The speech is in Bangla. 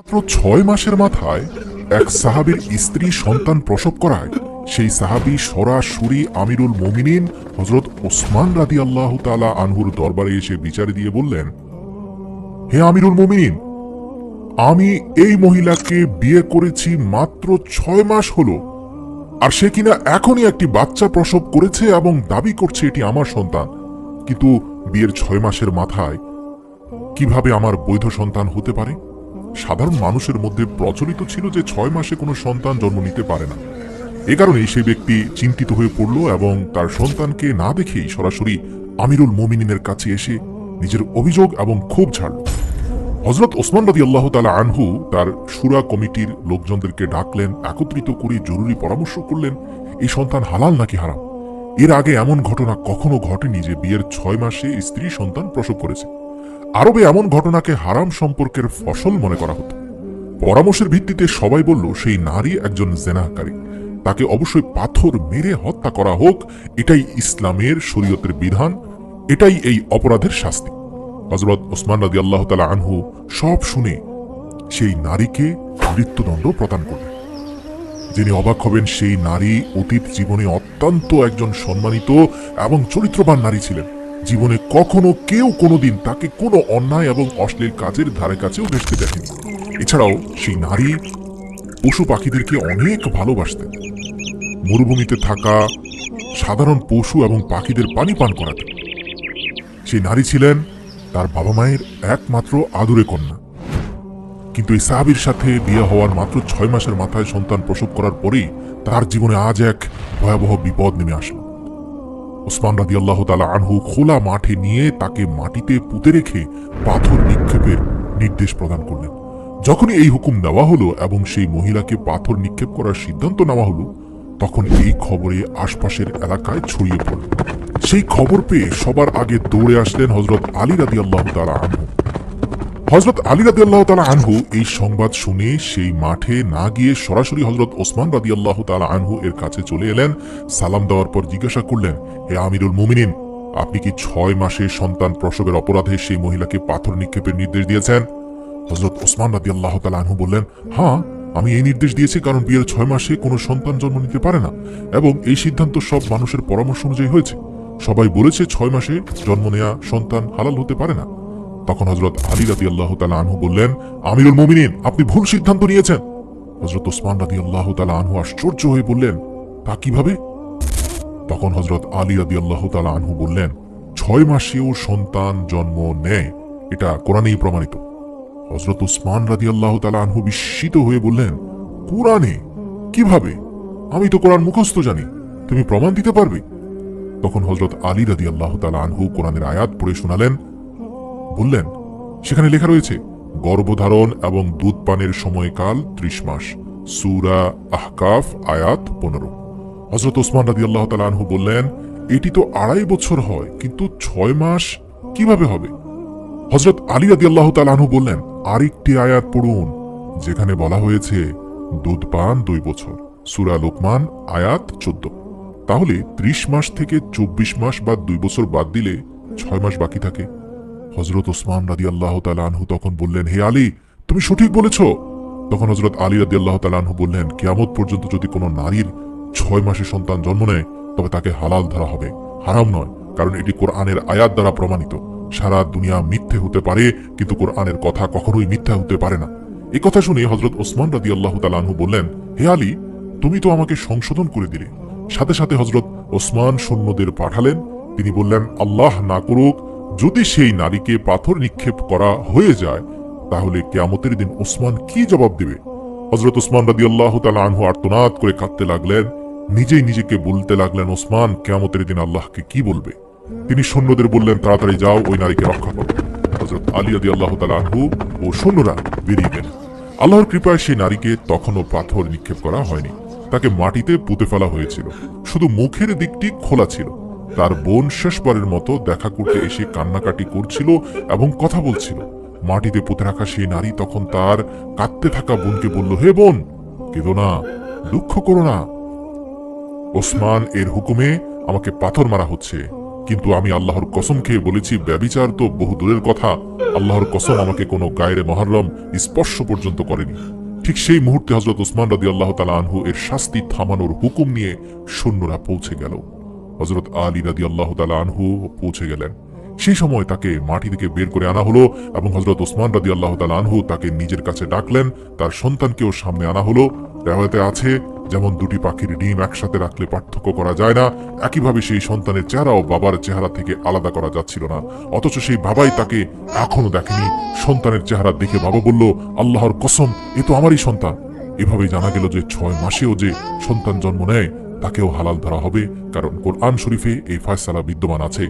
মাত্র ৬ মাসের মাথায় এক সাহাবীর স্ত্রী সন্তান প্রসব করায় সেই সাহাবী সরাসরি আমিরুল মুমিনিন হযরত ওসমান রাদিয়াল্লাহু তাআলা আনহুর দরবারে এসে বিচার দিয়ে বললেন, হে আমিরুল মুমিনিন, আমি এই মহিলাকে বিয়ে করেছি মাত্র ৬ মাস হলো, আর সে কিনা এখনই একটি বাচ্চা প্রসব করেছে এবং দাবি করছে এটি আমার সন্তান। কিন্তু বিয়ের ৬ মাসের মাথায় কিভাবে আমার বৈধ সন্তান হতে পারে? সাধারণ মানুষের মধ্যে প্রচলিত ছিল যে ৬ মাসে কোনো সন্তান জন্ম নিতে পারে না। এ কারণেই সেই ব্যক্তি চিন্তিত হয়ে পড়ল এবং তার সন্তানকে না দেখেই সরাসরি আমিরুল মুমিনিনের কাছে এসে নিজের অভিযোগ এবং ক্ষোভ ছাড়ল। হযরত ওসমান রাদিয়াল্লাহু তাআলা আনহু তার শুরা কমিটির লোকজনদেরকে ডাকলেন, একত্রিত করে জরুরি পরামর্শ করলেন এই সন্তান হালাল নাকি হারাম। এর আগে এমন ঘটনা কখনো ঘটেনি যে বিয়ের ৬ মাসে স্ত্রী সন্তান প্রসব করেছে। আরবে এমন ঘটনাকে হারাম সম্পর্কের ফসল মনে করা হতো। পরামর্শের ভিত্তিতে সবাই বলল সেই নারী একজন জেনাহকারী, তাকে অবশ্যই পাথর মেরে হত্যা করা হোক, এটাই ইসলামের শরীয়তের বিধান, এটাই এই অপরাধের শাস্তি। হযরত ওসমান রাদিয়াল্লাহু তাআলা আনহু সব শুনে সেই নারীকে মৃত্যুদণ্ড প্রদান করলেন। যিনি অবাক হবেন, সেই নারী অতীত জীবনে অত্যন্ত একজন সম্মানিত এবং চরিত্রবান নারী ছিলেন। জীবনে কখনো কেউ কোনোদিন তাকে কোনো অন্যায় এবং অশ্লীল কাজের ধারে কাছেও ঘেঁষতে দেখেনি। এছাড়াও সেই নারী পশু পাখিদেরকে অনেক ভালোবাসতেন। মরুভূমিতে থাকা সাধারণ পশু এবং পাখিদের পানি পান করাতেন। সেই নারী ছিলেন তার বাবা মায়ের একমাত্র আদুরে কন্যা। কিন্তু এই সাহাবীর সাথে বিয়ে হওয়ার মাত্র ৬ মাসের মাথায় সন্তান প্রসব করার পরেই তার জীবনে আজ এক ভয়াবহ বিপদ নেমে আসলো। ওসমান রাদিয়াল্লাহু তাআলা আনহু খোলা মাঠে নিয়ে তাকে মাটিতে পুঁতে রেখে পাথর নিক্ষেপের নির্দেশ প্রদান করলেন। যখনই এই হুকুম দেওয়া হলো এবং সেই মহিলাকে পাথর নিক্ষেপ করার সিদ্ধান্ত নেওয়া হলো, তখন এই খবরে আশপাশের এলাকায় ছড়িয়ে পড়ল। সেই খবর পেয়ে সবার আগে দৌড়ে আসলেন হযরত আলী রাদিয়াল্লাহু তাআলা আনহু। হযরত আলী রাদিয়াল্লাহু তাআলা আনহু এই সংবাদ শুনে সেই মাঠে না গিয়ে সরাসরি হযরত ওসমান রাদিয়াল্লাহু তাআলা আনহু এর কাছে চলে এলেন। সালাম দেওয়ার পর জিজ্ঞাসা করলেন, হে আমিরুল মুমিনিন, আপনি কি ৬ মাসে সন্তান প্রসবের অপরাধে সেই মহিলাকে পাথর নিক্ষেপের নির্দেশ দিয়েছেন? হযরত ওসমান রাদিয়াল্লাহু তাআলা আনহু বললেন, হ্যাঁ, আমি এই নির্দেশ দিয়েছি কারণ বিয়ের ৬ মাসে কোনো সন্তান জন্ম নিতে পারে না এবং এই সিদ্ধান্ত সব মানুষের পরামর্শ অনুযায়ী হয়েছে। সবাই বলেছে ৬ মাসে জন্ম নেয়া সন্তান হালাল হতে পারে না। তখন হযরত আলী রাদিয়াল্লাহু তাআলা আনহু বললেন, আমিরুল মুমিনিন, আপনি ভুল সিদ্ধান্ত নিয়েছেন। হযরত ওসমান রাদিয়াল্লাহু তাআলা আনহু আশ্চর্য হয়ে বললেন, তা কিভাবে? তখন হযরত আলী রাদিয়াল্লাহু তাআলা আনহু বললেন, ৬ মাসেও সন্তান জন্ম নেয়, এটা কোরআনেই প্রমাণিত। হযরত ওসমান রাদিয়াল্লাহু তাআলা আনহু বিস্মিত হয়ে বললেন, কোরআনে? কিভাবে? আমি তো কোরআন মুখস্থ জানি, তুমি প্রমাণ দিতে পারবে? তখন হযরত আলী রাদিয়াল্লাহু তাআলা আনহু কোরআনের আয়াত পড়ে শোনালেন। বললেন, সেখানে লেখা রয়েছে, গর্ভধারণ এবং দুধ পানের সময়কাল ৩০ মাস। সূরা আহকাফ আয়াত ১৫। হযরত ওসমান রাদিয়াল্লাহু তাআলা আনহু বললেন, এটি তো ২.৫ বছর হয়, কিন্তু ৬ মাস কিভাবে হবে? হযরত আলী রাদিয়াল্লাহু তাআলা আনহু বললেন, আরেকটি আয়াত পড়ুন, যেখানে বলা হয়েছে দুধ পান ২ বছর। সূরা লোকমান আয়াত ১৪। তাহলে ৩০ মাস থেকে ২৪ মাস বা ২ বছর বাদ দিলে ৬ মাস বাকি থাকে। হযরত ওসমান রাদিয়াল্লাহু তাআলা আনহু তখন বললেন, হে আলী, তুমি সঠিক বলেছ। তখন হযরত আলী রাদিয়াল্লাহু তাআলা আনহু বললেন, কিয়ামত পর্যন্ত যদি কোনো নারীর ৬ মাসে সন্তান জন্ম নেয় তবে তাকে হালাল ধরা হবে, হারাম নয়, কারণ এটি কোরআনের আয়াত দ্বারা প্রমাণিত। সারা দুনিয়া মিথ্যে হতে পারে, কিন্তু কোরআনের কথা কখনোই মিথ্যা হতে পারে না। এই কথা শুনে হযরত ওসমান রাদিয়াল্লাহু তাআলা আনহু বললেন, হে আলী, তুমি তো আমাকে সংশোধন করে দিলে। সাথে সাথে হযরত ওসমান সৈন্যদের পাঠালেন। তিনি বললেন, আল্লাহ না করুক, যদি সেই নারীকে পাথর নিক্ষেপ করা হয়ে যায় তাহলে কিয়ামতের দিন ওসমান কি জবাব দিবে? হযরত ওসমান রাদিয়াল্লাহু তাআলা আনহু আর্তনাদ করে কাঁদতে লাগলেন। নিজেই নিজেকে বলতে লাগলেন, ওসমান কিয়ামতের দিন আল্লাহকে কি বলবে? তিনি সৈন্যদের বললেন, তাড়াতাড়ি যাও, ওই নারীকে রক্ষা করো। হযরত আলী রাদিয়াল্লাহু তাআলা আনহু ও সৈন্যরা বেরিয়ে গেলেন। আল্লাহর কৃপায় সেই নারীকে তখনও পাথর নিক্ষেপ করা হয়নি, তাকে মাটিতে পুঁতে ফেলা হয়েছিল। শুধু মুখের দিকটি খোলা ছিল। তার বোন শেষবারের মতো দেখা করতে এসে কান্নাকাটি করছিল এবং কথা বলছিল। মাটিতে পুঁতে রাখা সেই নারী তখন তার কাঁদতে থাকা বোনকে বলল, হে বোন, কেঁদো না, দুঃখ করো না। ওসমান এর হুকুমে আমাকে পাথর মারা হচ্ছে, কিন্তু আমি আল্লাহর কসম খেয়ে বলেছি ব্যভিচার তো বহু দূরের কথা, আল্লাহর কসম আমাকে কোনো গায়রে মহররম স্পর্শ পর্যন্ত করেনি। ঠিক সেই মুহূর্তে হযরত ওসমান রাদিয়াল্লাহু তাআলা আনহু এর শাস্তি থামানোর হুকুম নিয়ে সৈন্যরা পৌঁছে গেল। হযরত আলী রাদিয়াল্লাহু তাআলা আনহু পৌঁছে গেলেন। সেই সময় তাকে মাটি থেকে বের করে আনা হলো এবং হযরত ওসমান রাদিয়াল্লাহু তাআলা আনহু তাকে নিজের কাছে ডাকলেন। তার সন্তানকেও সামনে আনা হলো। রিওয়ায়াতে আছে, যেমন দুটি পাখির ডিম একসাথে রাখলে পার্থক্য করা যায় না, একইভাবে সেই সন্তানের চেহারাও বাবার চেহারা থেকে আলাদা করা যাচ্ছিল না। অথচ সেই বাবাই তাকে এখনো দেখেনি। সন্তানের চেহারা দেখে বাবা বলল, আল্লাহর কসম, এ তো আমারই সন্তান। এভাবেই জানা গেল যে 6 মাসেও যে সন্তান জন্ম নেয় তাকেও হালাল ধরা হবে, কারণ কোরআন শরীফে এই ফয়সালা বিদ্যমান আছে।